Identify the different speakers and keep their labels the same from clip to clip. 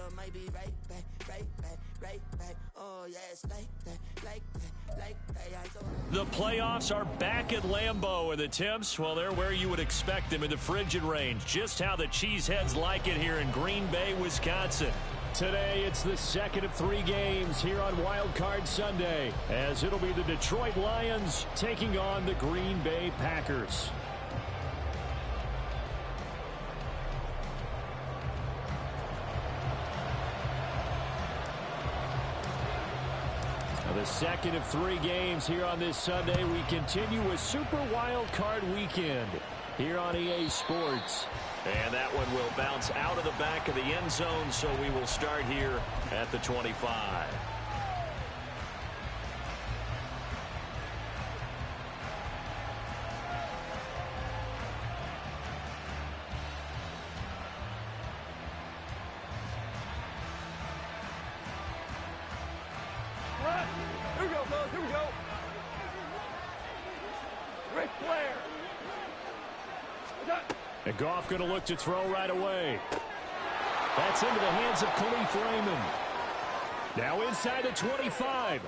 Speaker 1: love might be right back, right back, right back. Oh, yeah, it's like that, like that, like that.
Speaker 2: The playoffs are back at Lambeau, and the temps, well, they're where you would expect them in the frigid range. Just how the Cheeseheads like it here in Green Bay, Wisconsin. Today, it's the second of 3 games here on Wildcard Sunday, as it'll be the Detroit Lions taking on the Green Bay Packers. The second of 3 games here on this Sunday. We continue with Super Wildcard Weekend here on EA Sports. And that one will bounce out of the back of the end zone, so we will start here at the 25.
Speaker 3: Here we go, fellas. Here we go. Ric Flair.
Speaker 2: And Goff going to look to throw right away. That's into the hands of Khalif Raymond. Now inside the 25.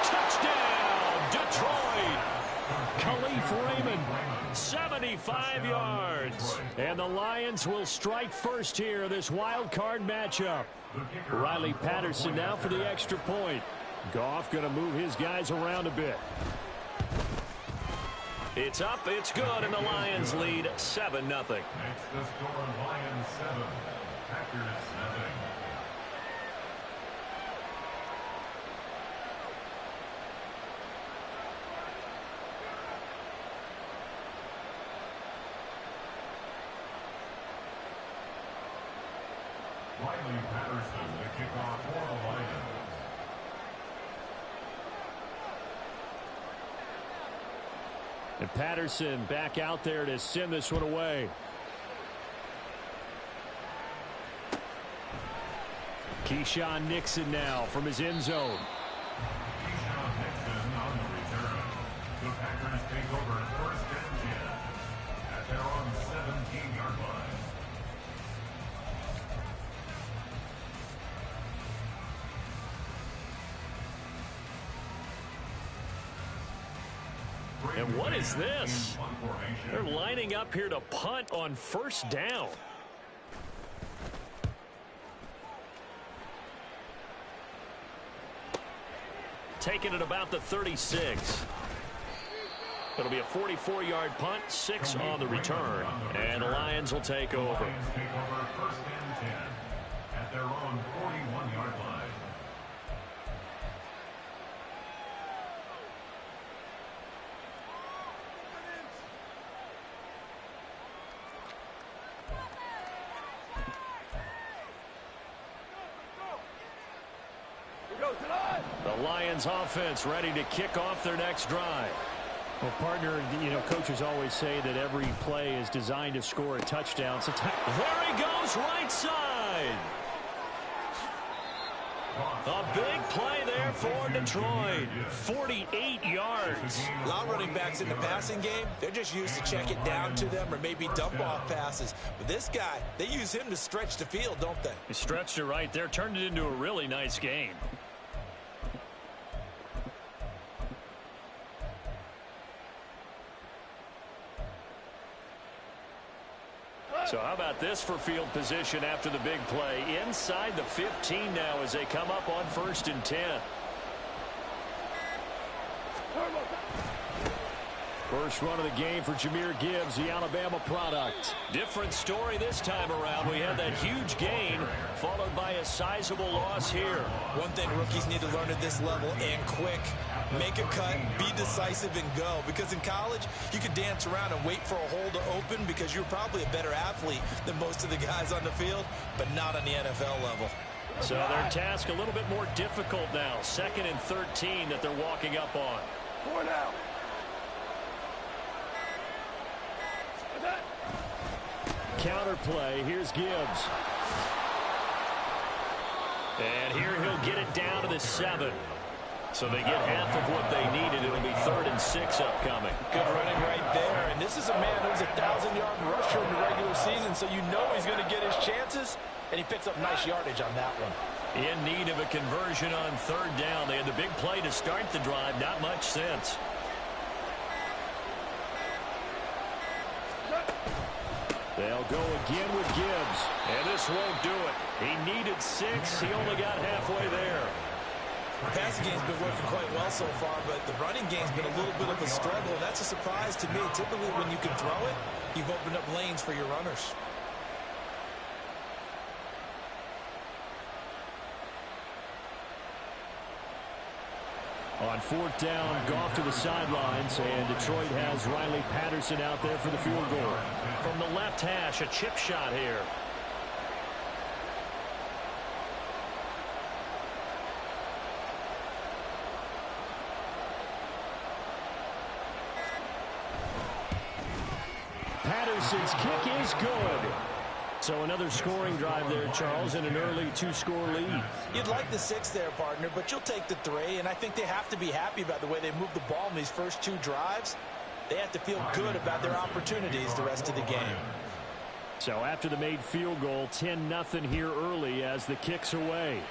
Speaker 2: Touchdown, Detroit. Khalif Raymond, 75 yards. And the Lions will strike first here, this wild card matchup. Riley Patterson now for the extra point. Goff going to move his guys around a bit. It's up, it's good, and the Lions lead 7-0.
Speaker 4: Makes the score Lions 7, Packers 7. Riley Patterson, the kickoff for the Lions.
Speaker 2: And Patterson back out there to send this one away. Keyshawn Nixon now from his end zone.
Speaker 4: Keyshawn Nixon on the return. The Packers take over first and 10 at their own 17-yard line.
Speaker 2: And what is this? They're lining up here to punt on first down. Taking it about the 36. It'll be a 44-yard punt, 6 on the return. And the Lions will take over.
Speaker 4: Lions take over first and 10 at their own 41-yard line.
Speaker 2: The Lions offense ready to kick off their next drive. Well, partner, coaches always say that every play is designed to score a touchdown. So there he goes, right side. A big play there for Detroit. 48 yards.
Speaker 5: A lot of running backs in the passing game, they're just used to check it down to them or maybe dump off passes. But this guy, they use him to stretch the field, don't they?
Speaker 2: He stretched it right there, turned it into a really nice game. So how about this for field position after the big play? Inside the 15 now as they come up on first and 10. First run of the game for Jahmyr Gibbs, the Alabama product. Different story this time around. We had that huge gain followed by a sizable loss here.
Speaker 5: One thing rookies need to learn at this level, and quick. Make a cut, be decisive, and go. Because in college, you could dance around and wait for a hole to open because you're probably a better athlete than most of the guys on the field, but not on the NFL level.
Speaker 2: So their task a little bit more difficult now. 2nd and 13 that they're walking up on.
Speaker 3: 4 now.
Speaker 2: Counter play. Here's Gibbs. And here he'll get it down to the 7. So they get half of what they needed. It'll be 3rd and 6 upcoming.
Speaker 5: Good running right there. And this is a man who's a 1,000-yard rusher in the regular season, season, so you know he's going to get his chances, and he picks up nice yardage on that one.
Speaker 2: In need of a conversion on third down. They had the big play to start the drive. Not much sense. They'll go again with Gibbs, and this won't do it. He needed 6. He only got halfway there.
Speaker 5: The passing game's been working quite well so far, but the running game's been a little bit of a struggle. That's a surprise to me. Typically, when you can throw it, you've opened up lanes for your runners.
Speaker 2: On fourth down, Goff to the sidelines, and Detroit has Riley Patterson out there for the field goal. From the left hash, a chip shot here. Patterson's kick is good. So another scoring drive there, Charles, and an early 2-score lead.
Speaker 5: You'd like the 6 there, partner, but you'll take the 3, and I think they have to be happy about the way they moved the ball in these first 2 drives. They have to feel good about their opportunities the rest of the game.
Speaker 2: So after the made field goal, 10-0 here early as the kick's away.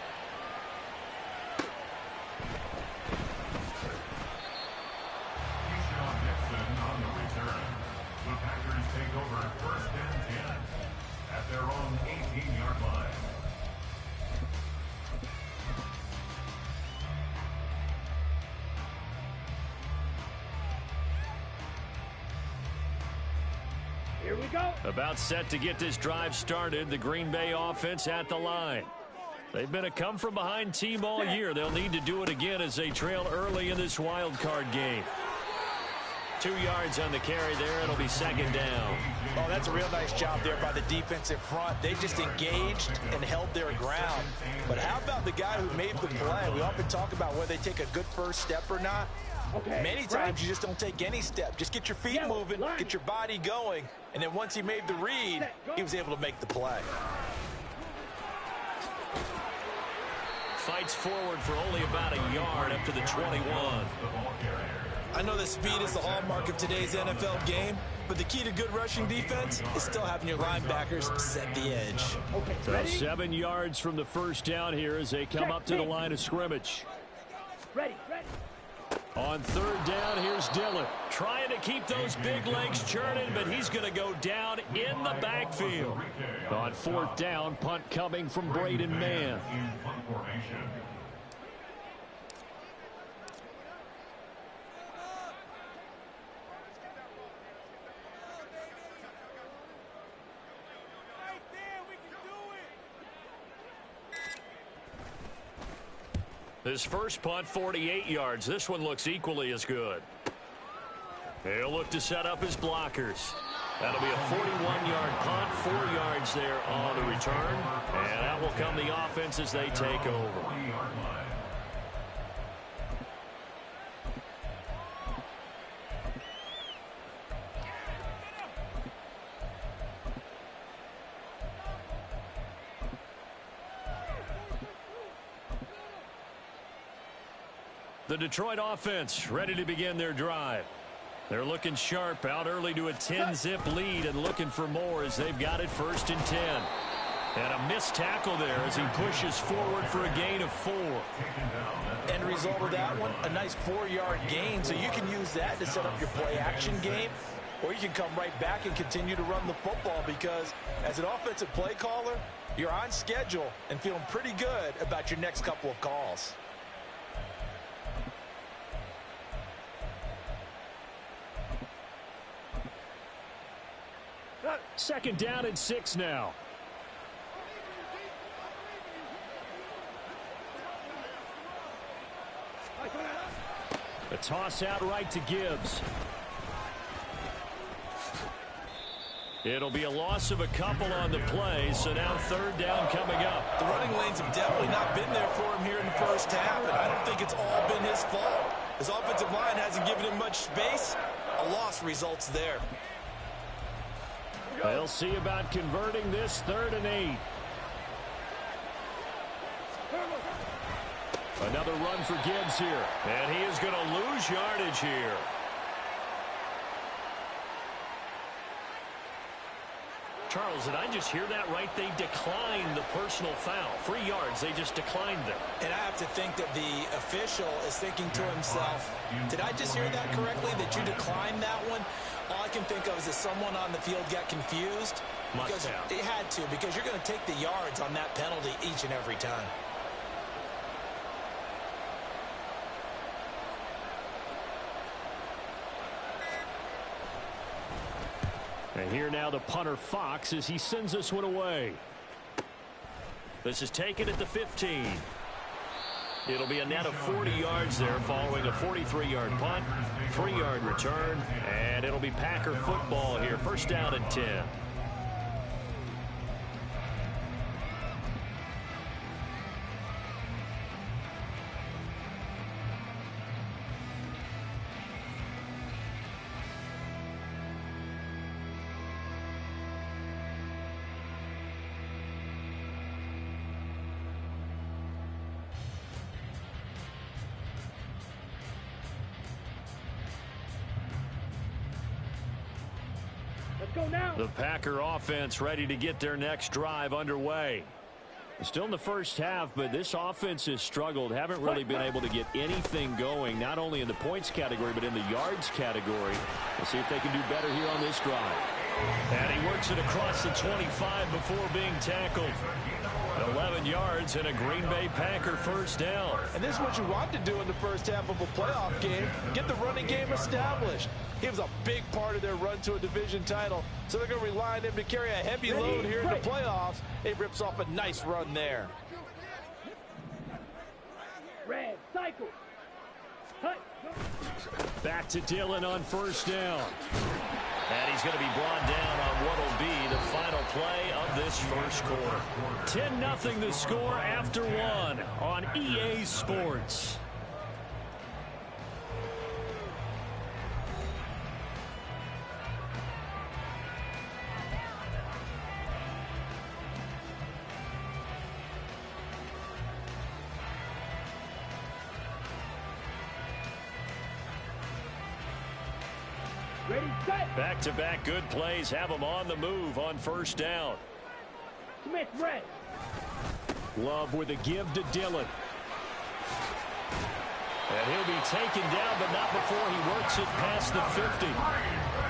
Speaker 4: The Packers take over first and 10 at their own 18-yard line.
Speaker 3: Here we go.
Speaker 2: About set to get this drive started, the Green Bay offense at the line. They've been a come-from-behind team all year. They'll need to do it again as they trail early in this wild card game. 2 yards on the carry there. It'll be second down.
Speaker 5: Oh, that's a real nice job there by the defensive front. They just engaged and held their ground. But how about the guy who made the play? We often talk about whether they take a good first step or not.
Speaker 3: Okay,
Speaker 5: Many times you just don't take any step. Just get your feet moving, get your body going, and then once he made the read, he was able to make the play.
Speaker 2: Fights forward for only about a yard up to the 21.
Speaker 5: I know that speed is the hallmark of today's NFL game, but the key to good rushing defense is still having your linebackers set the edge.
Speaker 3: Okay,
Speaker 2: So 7 yards from the first down here as they come up to the line of scrimmage.
Speaker 3: Ready.
Speaker 2: On third down, here's Dillon. Trying to keep those big legs churning, but he's going to go down in the backfield. On fourth down, punt coming from Braden Mann. His first punt, 48 yards. This one looks equally as good. He'll look to set up his blockers. That'll be a 41-yard punt, 4 yards there on the return. And that will come the offense as they take over. The Detroit offense ready to begin their drive. They're looking sharp, out early to a 10-zip lead and looking for more as they've got it first and 10. And a missed tackle there as he pushes forward for a gain of 4.
Speaker 5: End result of that one, a nice 4-yard gain, so you can use that to set up your play-action game, or you can come right back and continue to run the football because as an offensive play caller, you're on schedule and feeling pretty good about your next couple of calls.
Speaker 2: Second down and 6 now. A toss out right to Gibbs. It'll be a loss of a couple on the play, so now third down coming up.
Speaker 5: The running lanes have definitely not been there for him here in the first half, and I don't think it's all been his fault. His offensive line hasn't given him much space. A loss results there.
Speaker 2: They'll see about converting this 3rd and 8. Another run for Gibbs here. And he is going to lose yardage here. Charles, did I just hear that right? They declined the personal foul. 3 yards, they just declined them.
Speaker 5: And I have to think that the official is thinking to himself, did I just hear that correctly, that you declined that one? All I can think of is that someone on the field got confused.
Speaker 2: Must have.
Speaker 5: It had to, because you're going to take the yards on that penalty each and every time.
Speaker 2: And here now the punter Fox as he sends this one away. This is taken at the 15. It'll be a net of 40 yards there following a 43-yard punt, 3-yard return, and it'll be Packer football here. First down and 10.
Speaker 3: Go now.
Speaker 2: The Packer offense ready to get their next drive underway. Still in the first half, but this offense has struggled. Haven't really been able to get anything going, not only in the points category, but in the yards category. We'll see if they can do better here on this drive. And he works it across the 25 before being tackled. 11 yards and a Green Bay Packer first down.
Speaker 5: And this is what you want to do in the first half of a playoff game. Get the running game established. He was a big part of their run to a division title, so they're going to rely on him to carry a heavy load here in the playoffs. He rips off a nice run there.
Speaker 3: Red, cycle. Hut.
Speaker 2: Back to Dillon on first down. And he's going to be brought down on what will be the final play of this first quarter. 10-0 the score after 1 on EA Sports. Back-to-back good plays have them on the move on first down.
Speaker 3: Smith, red.
Speaker 2: Love with a give to Dillon. And he'll be taken down, but not before he works it past the 50.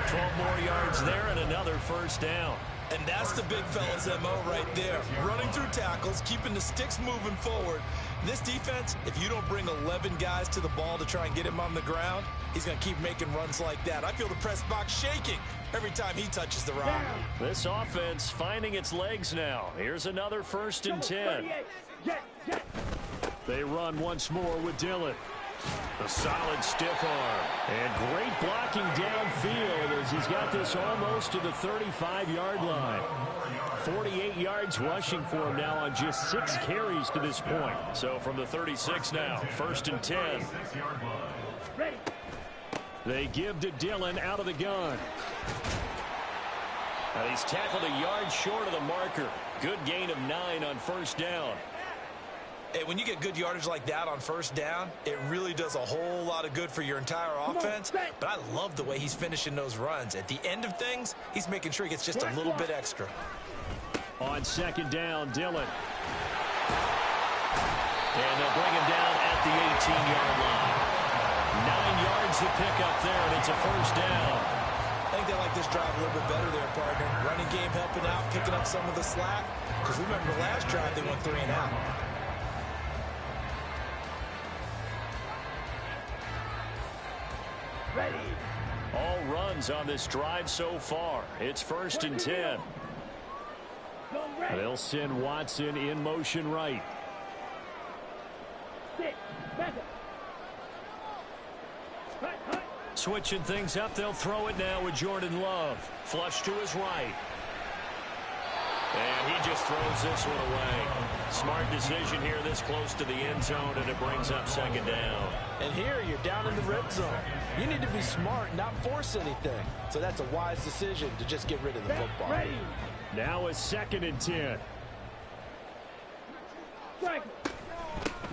Speaker 2: 12 more yards there and another first down.
Speaker 5: And that's the big fella's MO right there. Running through tackles, keeping the sticks moving forward. This defense, if you don't bring 11 guys to the ball to try and get him on the ground, he's going to keep making runs like that. I feel the press box shaking every time he touches the rock.
Speaker 2: This offense finding its legs now. Here's another first and 10. They run once more with Dillon. A solid stiff arm. And great blocking downfield as he's got this almost to the 35-yard line. 48 yards rushing for him now on just 6 carries to this point. So from the 36 now, first and 10.
Speaker 3: Ready.
Speaker 2: They give to Dillon out of the gun. And he's tackled a yard short of the marker. Good gain of 9 on first down.
Speaker 5: Hey, when you get good yardage like that on first down, it really does a whole lot of good for your entire offense. But I love the way he's finishing those runs. At the end of things, he's making sure he gets just a little bit extra.
Speaker 2: On second down, Dillon. And they'll bring him down at the 18-yard line. 9 yards to pick up there, and it's a first down.
Speaker 5: I think they like this drive a little bit better there, partner. Running game helping out, picking up some of the slack. Because remember, the last drive they went 3 and out.
Speaker 3: Ready.
Speaker 2: All runs on this drive so far. It's first and 10. They'll send Watson in motion right.
Speaker 3: 6, 7.
Speaker 2: Switching things up, they'll throw it now with Jordan Love. Flush to his right. And he just throws this one away. Smart decision here this close to the end zone, and it brings up second down.
Speaker 5: And here you're down in the red zone. You need to be smart and not force anything. So that's a wise decision to just get rid of the football.
Speaker 3: Ready.
Speaker 2: Now it's second and 10.
Speaker 3: Strike.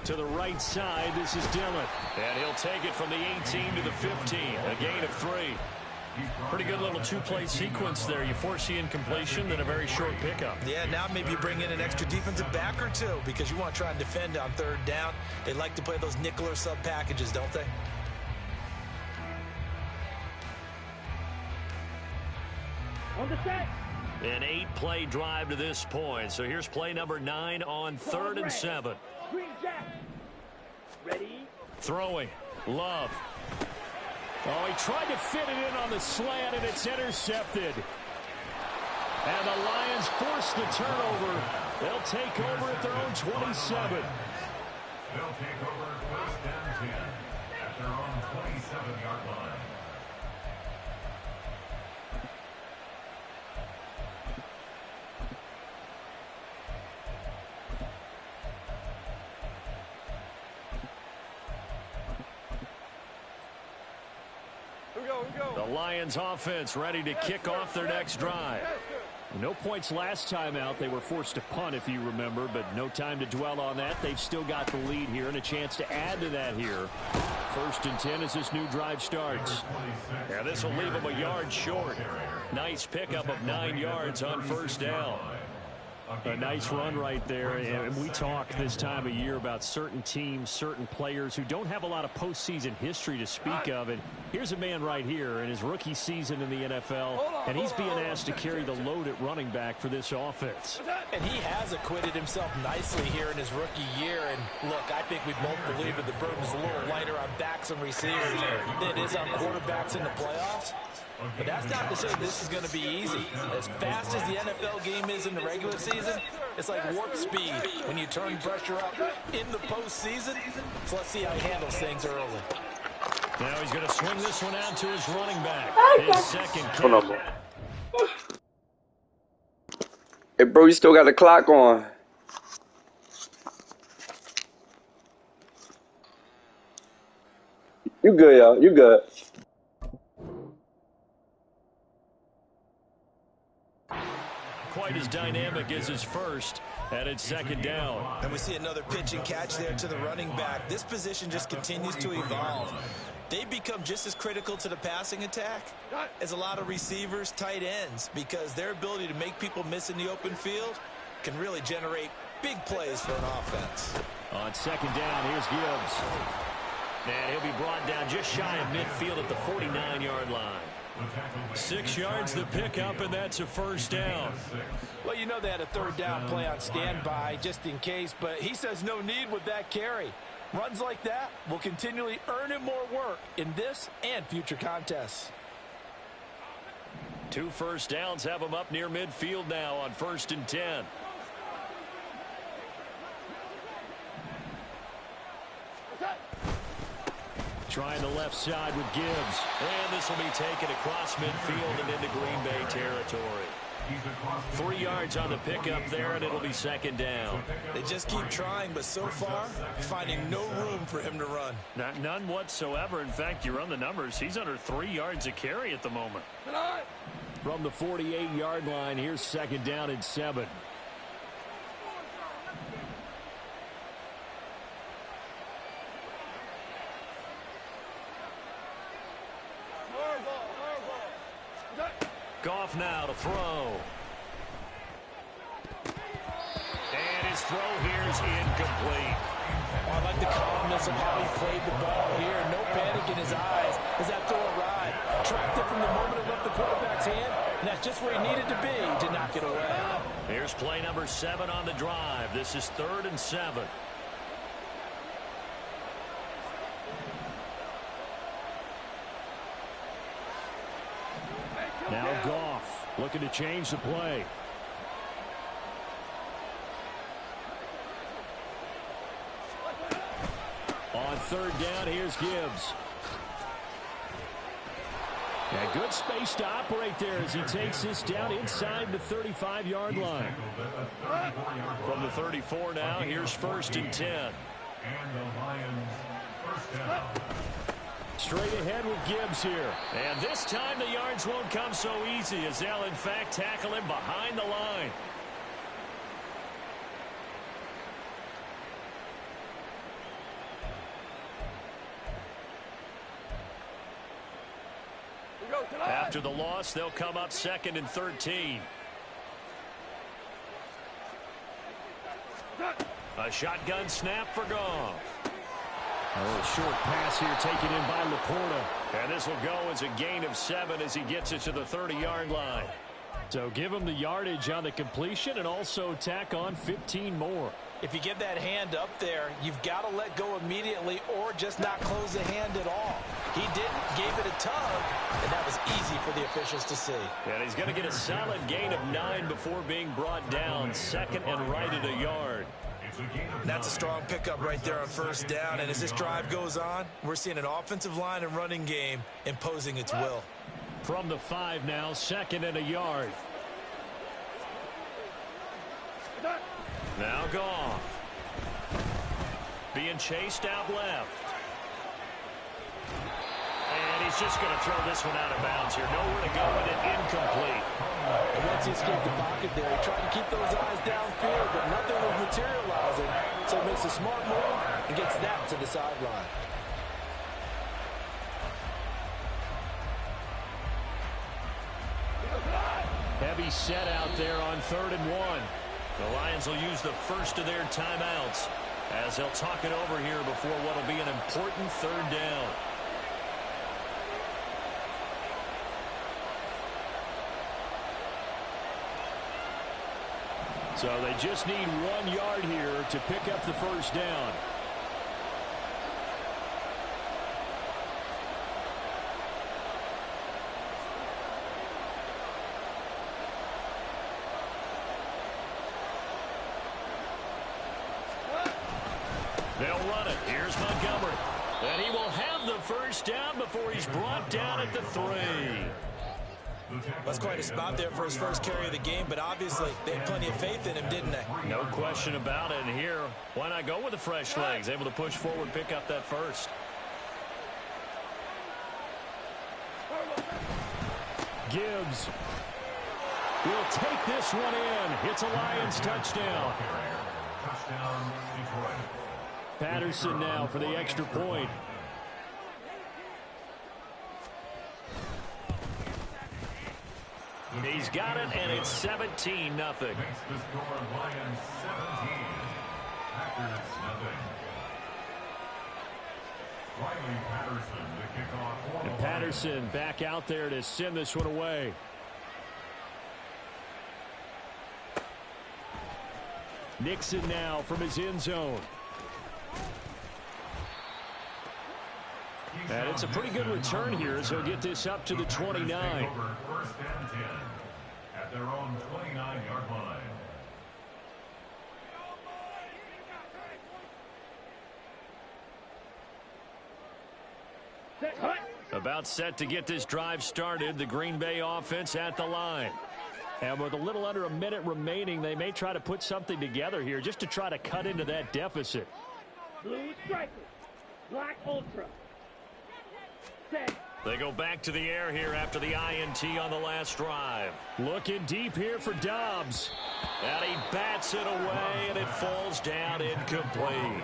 Speaker 2: To the right side, this is Dillon. And he'll take it from the 18 to the 15. A gain of 3. Pretty good little two-play sequence there. You force the incompletion, then a very short pickup.
Speaker 5: Yeah, now maybe you bring in an extra defensive back or two because you want to try and defend on third down. They like to play those nickel or sub packages, don't they?
Speaker 3: On the set.
Speaker 2: An 8-play drive to this point. So here's play number 9 on 3rd and 7.
Speaker 3: Green jack. Ready.
Speaker 2: Throwing. Love. Oh, he tried to fit it in on the slant, and it's intercepted. And the Lions force the turnover. They'll take over at their own 27.
Speaker 4: They'll take over 1st and 10 at their own 27-yard line.
Speaker 2: The Lions offense ready to kick off their next drive. No points last time out. They were forced to punt, if you remember, but no time to dwell on that. They've still got the lead here and a chance to add to that here. 1st and 10 as this new drive starts. Yeah, this will leave them a yard short. Nice pickup of 9 yards on 1st down. A nice run right there, and we talk this time of year about certain teams, certain players who don't have a lot of postseason history to speak of, and here's a man right here in his rookie season in the NFL, and he's being asked to carry the load at running back for this offense.
Speaker 5: And he has acquitted himself nicely here in his rookie year, and look, I think we both believe that the burden is a little lighter on backs and receivers than it is on quarterbacks in the playoffs. But that's not to say this is going to be easy. As fast as the NFL game is in the regular season, it's like warp speed when you turn pressure up in the postseason. So let's see how he handles things early.
Speaker 2: Now he's going to swing this one out to his running back. His second catch.
Speaker 6: Hey, bro, you still got the clock on. You good, y'all. You good.
Speaker 2: Quite as dynamic as his first, and it's 2nd down.
Speaker 5: And we see another pitch and catch there to the running back. This position just continues to evolve. They become just as critical to the passing attack as a lot of receivers, tight ends, because their ability to make people miss in the open field can really generate big plays for an offense.
Speaker 2: On 2nd down, here's Gibbs. And he'll be brought down just shy of midfield at the 49-yard line. 6 yards the pickup, and that's a 1st down.
Speaker 5: Well, you know they had a 3rd down play on standby just in case, but he says no need with that carry. Runs like that will continually earn him more work in this and future contests.
Speaker 2: 2 1st downs have him up near midfield now on 1st and 10. Trying the left side with Gibbs. And this will be taken across midfield and into Green Bay territory. 3 yards on the pickup there, and it'll be 2nd down.
Speaker 5: They just keep trying, but so far, finding no room for him to run.
Speaker 2: None whatsoever. In fact, you run the numbers. He's under 3 yards a carry at the moment. From the 48-yard line, here's 2nd down and 7. Goff now to throw. And his throw here is incomplete.
Speaker 5: Oh, I like the calmness of how he played the ball here. No panic in his eyes as that throw arrived. Tracked it from the moment it left the quarterback's hand, and that's just where he needed to be to knock it away.
Speaker 2: Here's play number 7 on the drive. This is 3rd and 7. Now Goff looking to change the play. On 3rd down, here's Gibbs. Yeah, good space to operate there as he takes this down inside the 35-yard line. From the 34 now, here's 1st and 10.
Speaker 4: And the Lions 1st down.
Speaker 2: Straight ahead with Gibbs here. And this time the yards won't come so easy as they'll, in fact, tackle him behind the line. After the loss, they'll come up 2nd and 13. A shotgun snap for Goff.
Speaker 7: A short pass here taken in by Laporta.
Speaker 2: And this will go as a gain of 7 as he gets it to the 30-yard line.
Speaker 7: So give him the yardage on the completion and also tack on 15 more.
Speaker 5: If you get that hand up there, you've got to let go immediately or just not close the hand at all. He didn't, gave it a tug, and that was easy for the officials to see.
Speaker 2: And he's going to get a solid gain of 9 before being brought down. 2nd and right at a yard.
Speaker 5: That's a strong pickup right there on 1st down. And as this drive goes on, we're seeing an offensive line and running game imposing its will.
Speaker 7: From the 5 now, 2nd and a yard.
Speaker 2: Now Goff. Being chased out left. And he's just going to throw this one out of bounds here. Nowhere to go with it. Incomplete.
Speaker 8: And once he escaped the pocket there, he tried to keep those eyes downfield, but nothing was materializing. So he makes a smart move and gets that to the sideline.
Speaker 7: Heavy set out there on 3rd and 1.
Speaker 2: The Lions will use the first of their timeouts as they'll talk it over here before what will be an important 3rd down.
Speaker 7: So they just need 1 yard here to pick up the 1st down.
Speaker 2: They'll run it. Here's Montgomery. And he will have the 1st down before he's brought down at the 3.
Speaker 5: That's quite a spot there for his first carry of the game, but obviously they had plenty of faith in him, didn't they?
Speaker 2: No question about it. And here, why not go with the fresh legs? Able to push forward, pick up that 1st.
Speaker 7: Gibbs will take this one in. It's a Lions touchdown.
Speaker 4: Touchdown, Detroit.
Speaker 7: Patterson now for the extra point.
Speaker 2: He's got it, and it's 17-0.
Speaker 4: Makes the score Lions 17. Packers nothing. Riley Patterson to kick off for the
Speaker 7: And Patterson back out there to send this one away. Nixon now from his end zone. And it's a pretty good return here as he'll get this up to the 29.
Speaker 4: 1st and 10 at their own 29-yard line.
Speaker 2: About set to get this drive started. The Green Bay offense at the line.
Speaker 7: And with a little under a minute remaining, they may try to put something together here just to try to cut into that deficit.
Speaker 3: Blue striker. Black ultra. Set.
Speaker 2: They go back to the air here after the INT on the last drive.
Speaker 7: Looking deep here for Dobbs.
Speaker 2: And he bats it away, and it falls down incomplete.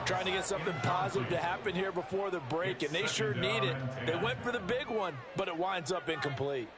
Speaker 8: Trying to get something positive to happen here before the break, and they sure need it. They went for the big one, but it winds up incomplete.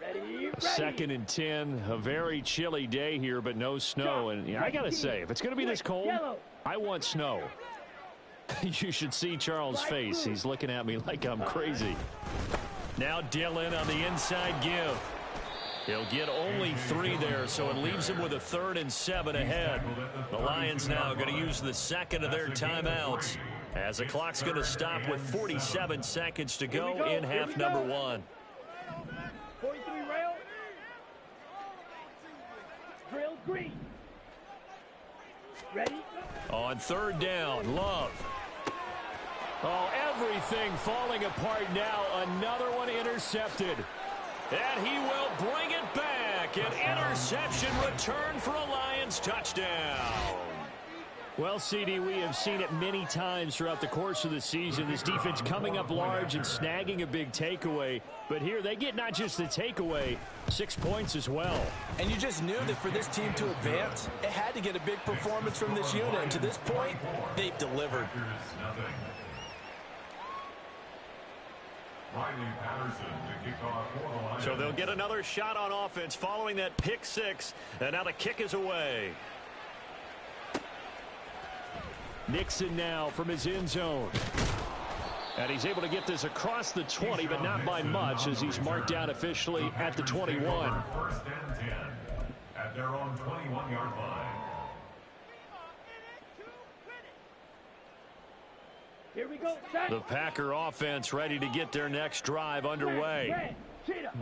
Speaker 3: Ready.
Speaker 7: 2nd and 10, a very chilly day here, but no snow. And I got to say, if it's going to be this cold, I want snow. You should see Charles' face. He's looking at me like I'm crazy.
Speaker 2: Now Dillon on the inside give. He'll get only 3 there, so it leaves him with a 3rd and 7 ahead. The Lions now going to use the second of their timeouts as the clock's going to stop with 47 seconds to go in half number 1.
Speaker 3: 43 rail. Drill green. Ready.
Speaker 2: On 3rd down, Love. Oh, everything falling apart now. Another one intercepted. And he will bring it back. An interception return for a Lions touchdown. Well, CD, we have seen it many times throughout the course of the season. This defense coming up large and snagging a big takeaway. But here they get not just the takeaway, 6 points as well.
Speaker 8: And you just knew that for this team to advance, it had to get a big performance from this unit. And to this point, they've delivered.
Speaker 2: So they'll get another shot on offense following that pick six. And now the kick is away. Nixon now from his end zone. And he's able to get this across the 20, but not by much as he's marked down officially at the 21.
Speaker 4: First and 10 at their own 21-yard line.
Speaker 3: Here we go.
Speaker 2: The Packer offense ready to get their next drive underway.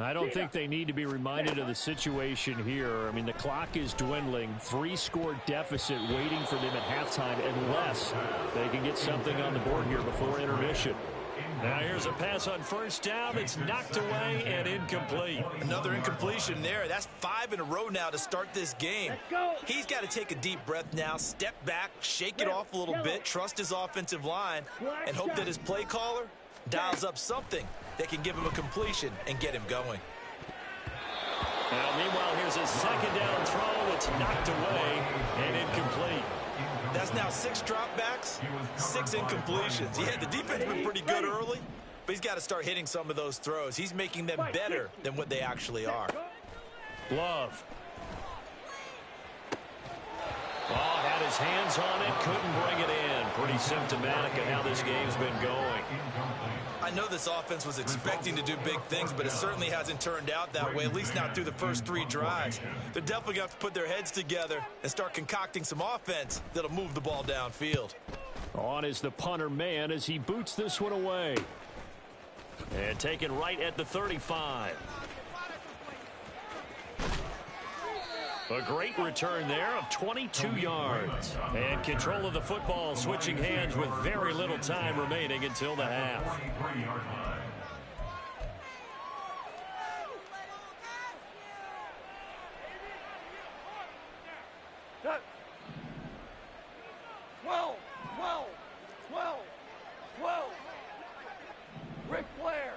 Speaker 2: I don't think they need to be reminded of the situation here. I mean, the clock is dwindling. 3-score deficit waiting for them at halftime unless they can get something on the board here before intermission. Now here's a pass on first down. It's knocked away and incomplete.
Speaker 5: Another incompletion there. That's 5 in a row now to start this game. He's got to take a deep breath now, step back, shake it off a little bit, trust his offensive line, and hope that his play caller dials up something that can give him a completion and get him going.
Speaker 2: Now, meanwhile, here's a second down throw. It's knocked away and incomplete.
Speaker 5: That's now 6 dropbacks, 6 incompletions. Yeah, the defense has been pretty good early, but he's got to start hitting some of those throws. He's making them better than what they actually are.
Speaker 2: Love. Oh, had his hands on it, couldn't bring it in. Pretty symptomatic of how this game's been going.
Speaker 5: I know this offense was expecting to do big things, but it certainly hasn't turned out that way, at least not through the first 3 drives. They're definitely going to have to put their heads together and start concocting some offense that'll move the ball downfield.
Speaker 2: On is the punter man as he boots this one away. And taken right at the 35. A great return there of 22 yards. And control of the football switching hands with very little time remaining until the half.
Speaker 3: Ric Flair.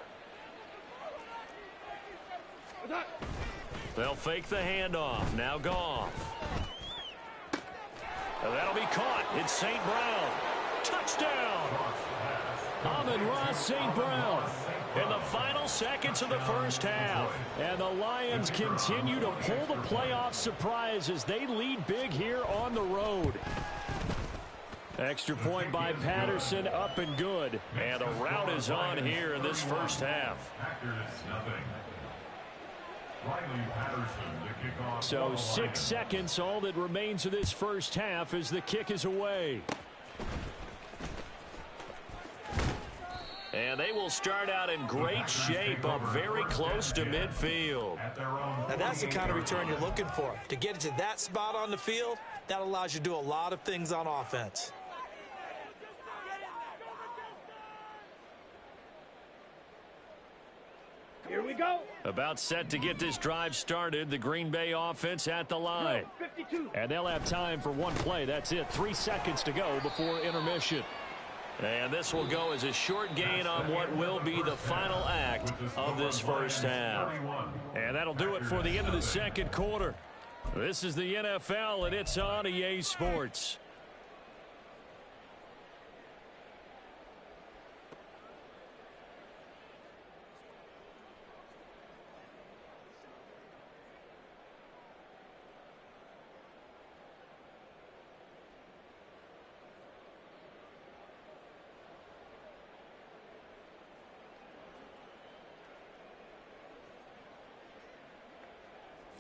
Speaker 2: They'll fake the handoff. Now Goff. And that'll be caught. It's St. Brown. Touchdown. Amon-Ra St. Brown in the final seconds of the first half. And the Lions continue to pull the playoff surprise as they lead big here on the road. Extra point by Patterson, up and good. And the route is on here in this first half. So 6 seconds, all that remains of this first half as the kick is away. And they will start out in great shape, up very close to midfield.
Speaker 5: Now that's the kind of return you're looking for. To get it to that spot on the field, that allows you to do a lot of things on offense.
Speaker 3: Here we go.
Speaker 2: About set to get this drive started. The Green Bay offense at the line.
Speaker 3: 52.
Speaker 2: And they'll have time for one play. That's it. 3 seconds to go before intermission. And this will go as a short gain on what will be the final act of this first half. And that'll do it for the end of the second quarter. This is the NFL, and it's on EA Sports.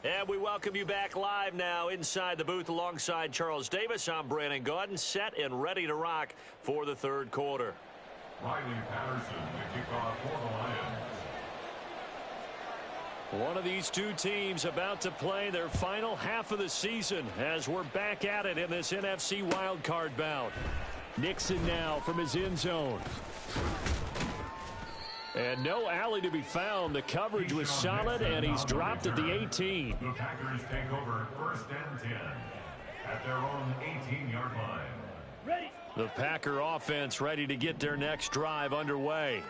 Speaker 2: And we welcome you back live now inside the booth alongside Charles Davis. I'm Brandon Gaudin, set and ready to rock for the third quarter.
Speaker 4: Riley Patterson to kick off for the Lions.
Speaker 2: One of these two teams about to play their final half of the season as we're back at it in this NFC Wildcard bout.
Speaker 7: Nixon now from his end zone. And no alley to be found. The coverage was solid, and he's dropped at the 18.
Speaker 4: The Packers take over 1st and 10 at their own 18-yard line.
Speaker 3: Ready.
Speaker 7: The Packer offense ready to get their next drive underway.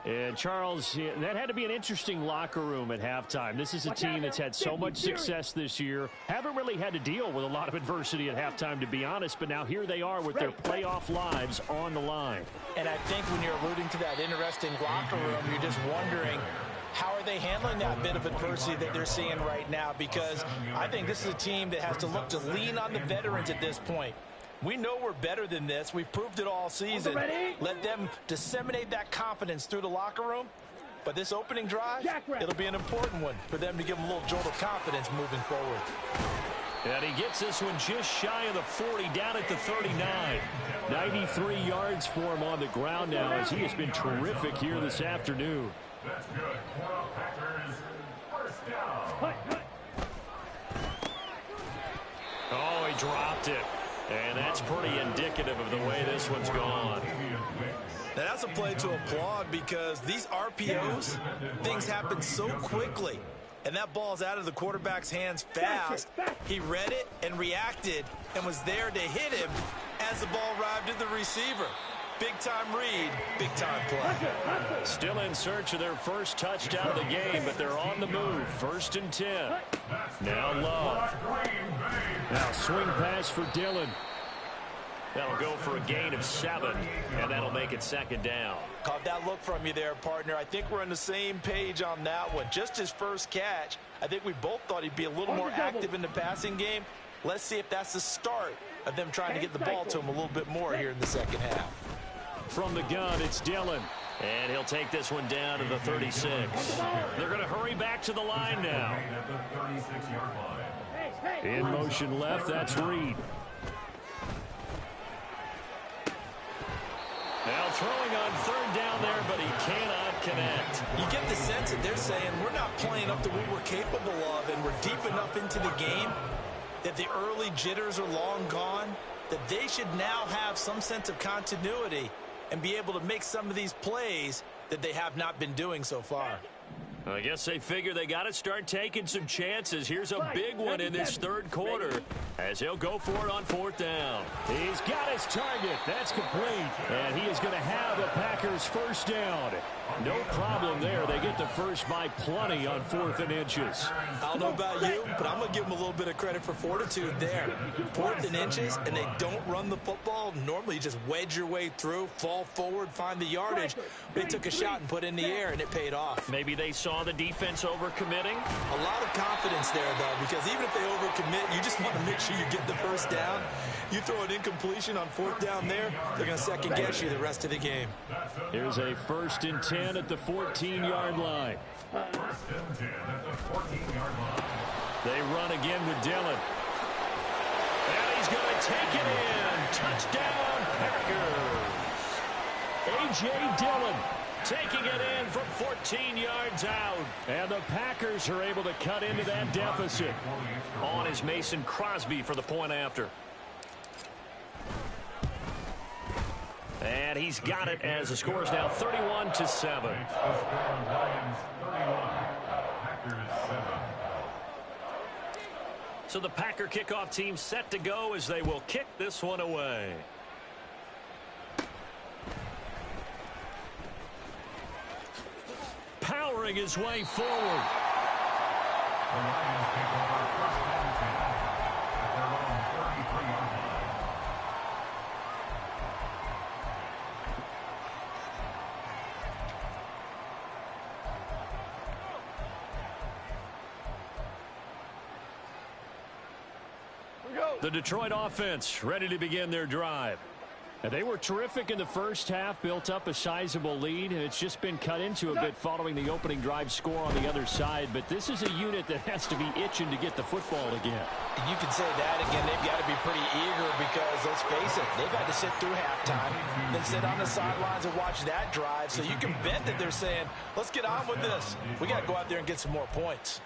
Speaker 7: And, Charles, that had to be an interesting locker room at halftime. This is a team that's had so much success this year. Haven't really had to deal with a lot of adversity at halftime, to be honest. But now here they are with their playoff lives on the line.
Speaker 8: And I think when you're alluding to that interesting locker room, you're just wondering, how are they handling that bit of adversity that they're seeing right now? Because I think this is a team that has to look to lean on the veterans at this point. We know we're better than this. We've proved it all season. Let them disseminate that confidence through the locker room. But this opening drive, it'll be an important one for them to give them a little jolt of confidence moving forward.
Speaker 7: And he gets this one just shy of the 40, down at the 39. 93 yards for him on the ground now, as he has been terrific here this afternoon.
Speaker 4: That's good. Packers, 1st down.
Speaker 7: Oh, he dropped it. And that's pretty indicative of the way this one's gone.
Speaker 5: Now that's a play to applaud, because these RPOs, things happen so quickly. And that ball's out of the quarterback's hands fast. He read it and reacted and was there to hit him as the ball arrived at the receiver. Big-time read, big-time play.
Speaker 7: Still in search of their first touchdown of the game, but they're on the move. 1st and 10. Now Love. Now swing pass for Dillon. That'll go for a gain of 7, and that'll make it 2nd down.
Speaker 8: Caught that look from you there, partner. I think we're on the same page on that one. Just his first catch, I think we both thought he'd be a little more active in the passing game. Let's see if that's the start of them trying to get the ball to him a little bit more here in the second half.
Speaker 7: From the gun, it's Dillon. And he'll take this one down to the 36. They're going to hurry back to the line now. In motion left, that's Reed. Now throwing on 3rd down there, but he cannot connect.
Speaker 5: You get the sense that they're saying we're not playing up to what we're capable of, and we're deep enough into the game that the early jitters are long gone, that they should now have some sense of continuity and be able to make some of these plays that they have not been doing so far.
Speaker 7: I guess they figure they got to start taking some chances. Here's a big one in this 3rd quarter as he'll go for it on 4th down. He's got his target. That's complete. And he is going to have the Packers' 1st down. No problem there. They get the first by plenty on 4th and inches.
Speaker 5: I don't know about you, but I'm going to give them a little bit of credit for fortitude there. 4th and inches, and they don't run the football. Normally, you just wedge your way through, fall forward, find the yardage. They took a shot and put it in the air, and it paid off.
Speaker 7: Maybe they saw the defense overcommitting.
Speaker 5: A lot of confidence there, though, because even if they overcommit, you just want to make sure you get the first down. You throw an incompletion on 4th down there, they're going to second-guess you the rest of the game.
Speaker 7: Here's a 1st and 10 at the 14-yard line.
Speaker 4: 1st and 10 at the 14-yard line.
Speaker 7: They run again with Dillon. And he's going to take it in. Touchdown, Packers. A.J. Dillon taking it in from 14 yards out. And the Packers are able to cut into that deficit. On is Mason Crosby for the point after. And he's got it as the score is now 31-7.
Speaker 4: Lions 31, Packers 7.
Speaker 7: So the Packer kickoff team set to go as they will kick this one away. Powering his way forward.
Speaker 4: The Lions take over 1st and 10 at their own 33-yard line.
Speaker 7: The Detroit offense ready to begin their drive. And they were terrific in the first half, built up a sizable lead, and it's just been cut into a bit following the opening drive score on the other side. But this is a unit that has to be itching to get the football again.
Speaker 8: You can say that again. They've got to be pretty eager because, let's face it, they've had to sit through halftime, then sit on the sidelines and watch that drive. So you can bet that they're saying, let's get on with this. We got to go out there and get some more points.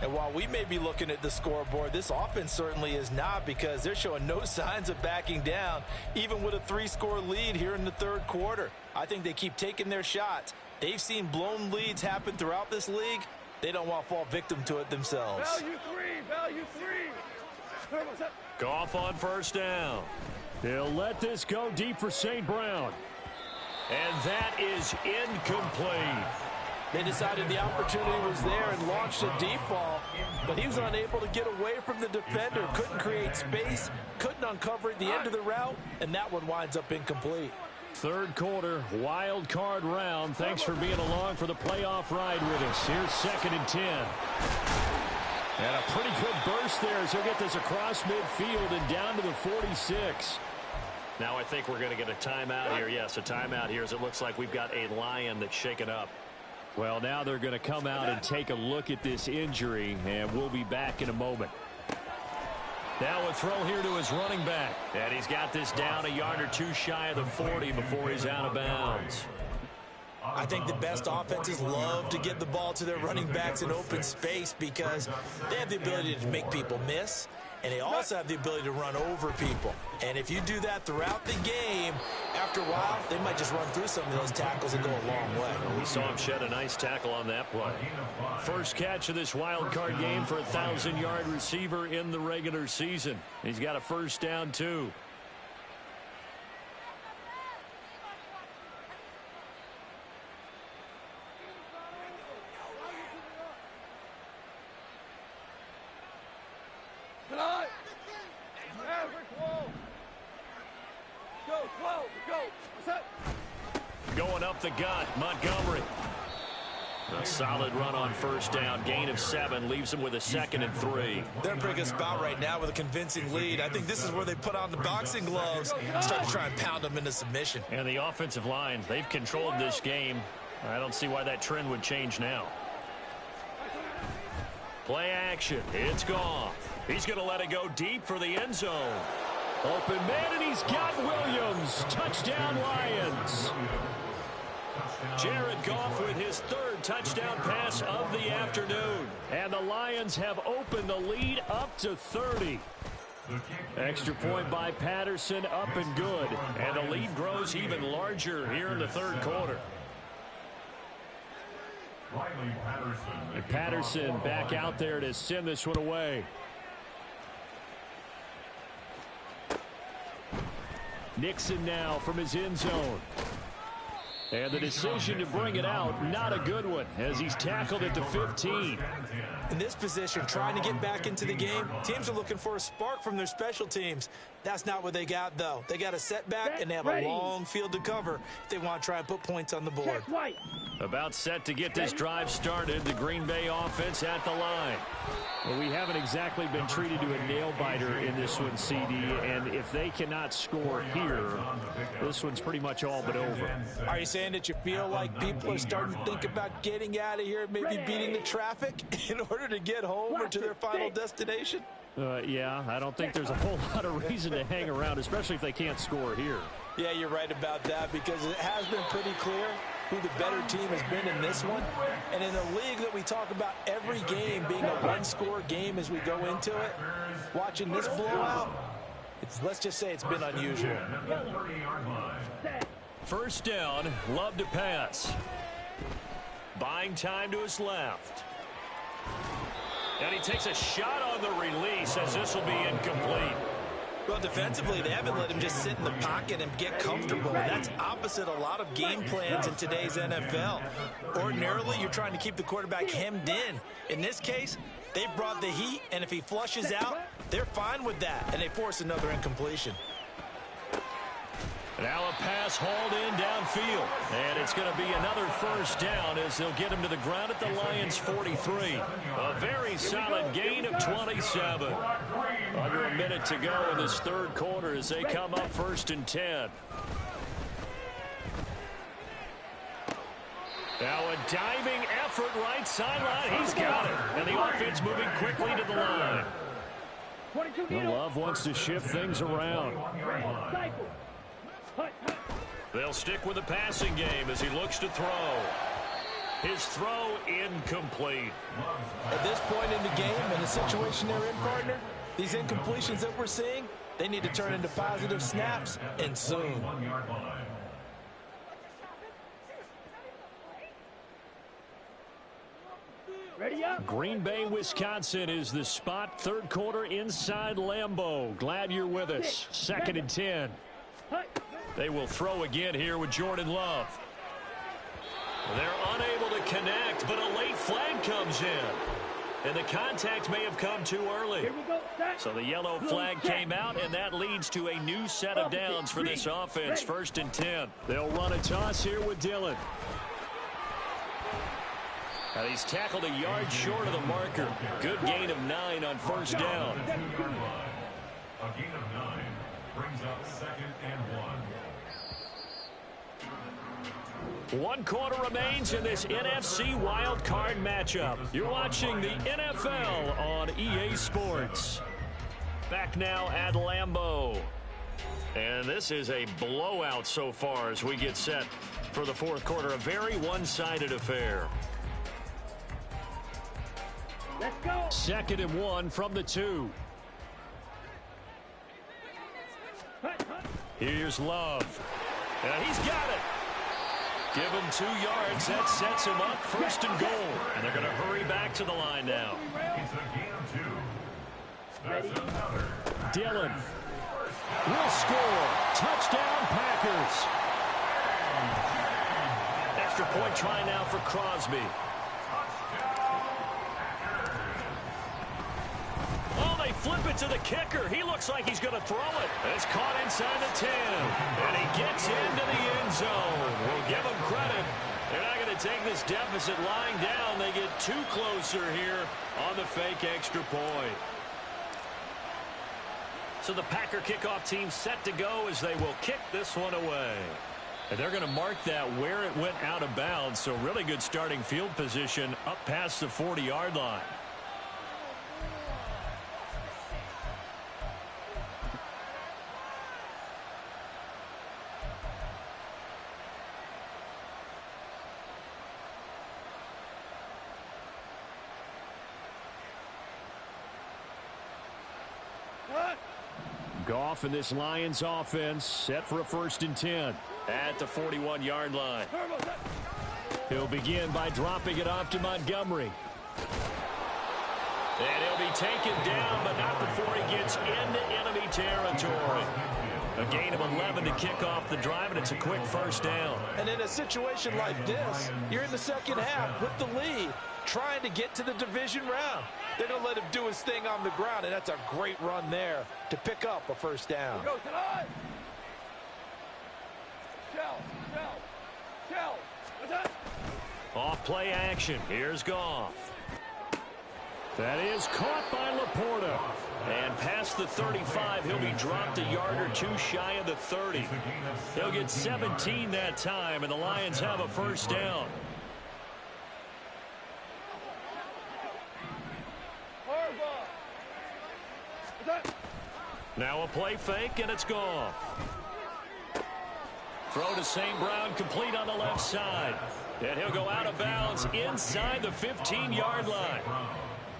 Speaker 8: And while we may be looking at the scoreboard, this offense certainly is not, because they're showing no signs of backing down, even with a 3-score lead here in the third quarter. I think they keep taking their shots. They've seen blown leads happen throughout this league. They don't want to fall victim to it themselves.
Speaker 3: Value three.
Speaker 2: Goff on first down.
Speaker 7: They'll let this go deep for St. Brown.
Speaker 2: And that is incomplete.
Speaker 8: They decided the opportunity was there and launched a deep ball, but he was unable to get away from the defender, couldn't create space, couldn't uncover at the end of the route, and that one winds up incomplete.
Speaker 7: Third quarter, wild card round. Thanks for being along for the playoff ride with us. Here's 2nd and 10. And a pretty good burst there as he'll get this across midfield and down to the 46.
Speaker 2: Now I think we're going to get a timeout here. Yes, a timeout here as it looks like we've got a Lion that's shaken up.
Speaker 7: Well, now they're going to come out and take a look at this injury, and we'll be back in a moment.
Speaker 2: Now a throw here to his running back. And he's got this down a yard or two shy of the 40 before he's out of bounds.
Speaker 8: I think the best offenses love to get the ball to their running backs in open space because they have the ability to make people miss, and they also have the ability to run over people. And if you do that throughout the game, after a while, they might just run through some of those tackles and go a long way.
Speaker 2: We saw him shed a nice tackle on that play.
Speaker 7: First catch of this wild card game for a 1,000-yard receiver in the regular season. He's got a first down, too.
Speaker 3: Tonight. Maverick wall. Go. What's up?
Speaker 2: Going up the gut, Montgomery. A solid run on first down. Gain of 7 leaves him with a 2nd and 3.
Speaker 8: They're in a pretty good spot right now with a convincing lead. I think this is where they put on the boxing gloves and start to try and pound them into submission.
Speaker 2: And the offensive line, they've controlled this game. I don't see why that trend would change now. Play action. It's Goff. He's going to let it go deep for the end zone.
Speaker 7: Open man, and he's got Williams. Touchdown, Lions.
Speaker 2: Jared Goff with his 3rd touchdown pass of the afternoon.
Speaker 7: And the Lions have opened the lead up to 30. Extra point by Patterson, up and good.
Speaker 2: And the lead grows even larger here in the third quarter.
Speaker 7: And Patterson back out there to send this one away. Nixon now from his end zone. And the decision to bring it out, not a good one, as he's tackled at the 15.
Speaker 8: In this position, trying to get back into the game, teams are looking for a spark from their special teams. That's not what they got, though. They got a setback, and they have a long field to cover if they want to try and put points on the board.
Speaker 2: About set to get this drive started, the Green Bay offense at the line.
Speaker 7: Well, we haven't exactly been treated to a nail-biter in this one, CD, and if they cannot score here, this one's pretty much all but over.
Speaker 8: Are you saying that you feel like people are starting to think about getting out of here, maybe beating the traffic in order to get home or to their final destination?
Speaker 7: Yeah, I don't think there's a whole lot of reason to hang around, especially if they can't score here.
Speaker 8: Yeah, you're right about that, because it has been pretty clear who the better team has been in this one. And in a league that we talk about every game being a one-score game as we go into it, watching this blowout, let's just say it's been unusual.
Speaker 2: First down, Love to pass. Buying time to his left. And he takes a shot on the release as this will be incomplete.
Speaker 8: Well, defensively, they haven't let him just sit in the pocket and get comfortable. And that's opposite a lot of game plans in today's NFL. Ordinarily, you're trying to keep the quarterback hemmed in. In this case, they brought the heat, and if he flushes out, they're fine with that, and they force another incompletion.
Speaker 2: Now a pass hauled in downfield. And it's going to be another first down as they'll get him to the ground at the Lions' 43. A very solid gain of 27. Under a minute to go in this third quarter as they come up 1st and 10. Now a diving effort right sideline. He's got it. And the offense moving quickly to the line.
Speaker 7: Love wants to shift things around.
Speaker 2: They'll stick with the passing game as he looks to throw. His throw incomplete.
Speaker 8: At this point in the game, in the situation they're in, partner, these incompletions that we're seeing, they need to turn into positive snaps, and soon.
Speaker 2: Green Bay, Wisconsin is the spot. Third quarter inside Lambeau. Glad you're with us. 2nd and 10. They will throw again here with Jordan Love. They're unable to connect, but a late flag comes in. And the contact may have come too early. So the yellow flag came out, and that leads to a new set of downs for this offense. 1st and 10. They'll run a toss here with Dillon. Now he's tackled a yard short of the marker. Good gain of 9 on 1st down.
Speaker 4: A gain of 9 brings up 2nd and 1.
Speaker 2: 1 quarter remains in this NFC Wildcard matchup. You're watching the NFL on EA Sports. Back now at Lambeau. And this is a blowout so far as we get set for the 4th quarter. A very one-sided affair.
Speaker 3: Let's go.
Speaker 2: 2nd and 1 from the 2. Here's Love. And he's got it. Give him 2 yards. That sets him up 1st and goal. And they're going to hurry back to the line now.
Speaker 4: It's a gain of 2. That's another.
Speaker 2: Dillon will score. Touchdown, Packers. Extra point try now for Crosby. Oh, they flip it to the kicker. He looks like he's going to throw it. It's caught inside the 10. And he gets into the end zone. We'll give him credit. They're not going to take this deficit lying down. They get 2 closer here on the fake extra point. So the Packer kickoff team set to go as they will kick this one away. And they're going to mark that where it went out of bounds. So really good starting field position up past the 40-yard line. Goff and this Lions offense set for a 1st and 10 at the 41-yard line. He'll begin by dropping it off to Montgomery. And he'll be taken down, but not before he gets into enemy territory. A gain of 11 to kick off the drive, and it's a quick 1st down.
Speaker 8: And in a situation like this, you're in the 2nd half with the lead, trying to get to the division round. They're going to let him do his thing on the ground, and that's a great run there to pick up a 1st down.
Speaker 3: Go tonight. Shell. What's that?
Speaker 2: Off play action. Here's Goff. That is caught by Laporta. And past the 35, he'll be dropped a yard or 2 shy of the 30. He'll get 17 that time, and the Lions have a 1st down. Now a play fake, and it's Goff. Throw to St. Brown, complete on the left side. And he'll go out of bounds inside the 15-yard line.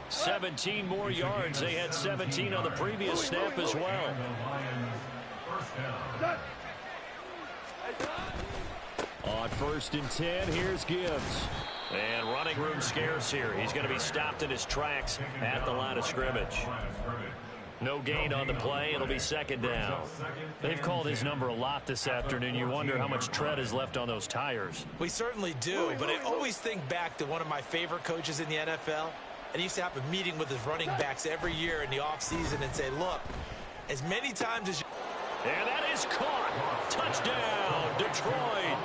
Speaker 2: 17 more yards. They had 17 on the previous snap as well. On 1st and 10, here's Gibbs. And running room scarce here. He's going to be stopped in his tracks at the line of scrimmage. No gain on the play. It'll be 2nd down. They've called his number a lot this afternoon. You wonder how much tread is left on those tires.
Speaker 5: We certainly do, but I always think back to one of my favorite coaches in the NFL. And he used to have a meeting with his running backs every year in the offseason and say, look, as many times as you...
Speaker 2: And that is caught. Touchdown, Detroit.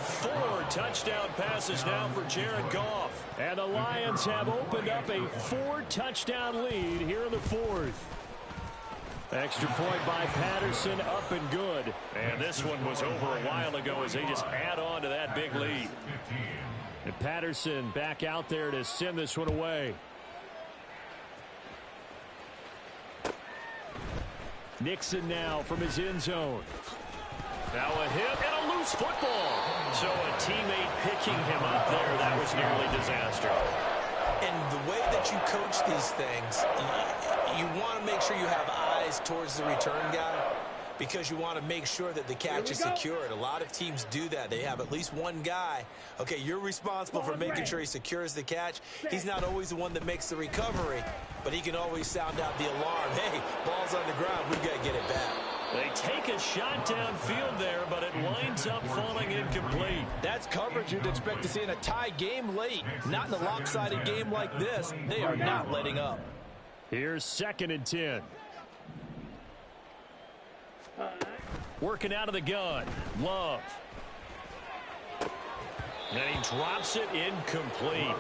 Speaker 2: 4 touchdown passes now for Jared Goff. And the Lions have opened up a 4-touchdown lead here in the 4th. Extra point by Patterson, up and good. And this one was over a while ago as they just add on to that big lead. And Patterson back out there to send this one away. Nixon now from his end zone. Now a hit and a loose football. So a teammate picking him up there, that was nearly disaster.
Speaker 5: And the way that you coach these things, you want to make sure you have eyes towards the return guy because you want to make sure that the catch is secured. A lot of teams do that. They have at least one guy. Okay, you're responsible for making sure he secures the catch. He's not always the one that makes the recovery, but he can always sound out the alarm. Hey, ball's on the ground. We've got to get it back.
Speaker 2: They take a shot downfield there, but it winds up falling incomplete.
Speaker 8: That's coverage you'd expect to see in a tie game late. Not in a lopsided game like this. They are not letting up.
Speaker 2: Here's 2nd and 10. Working out of the gun. Love. And he drops it incomplete.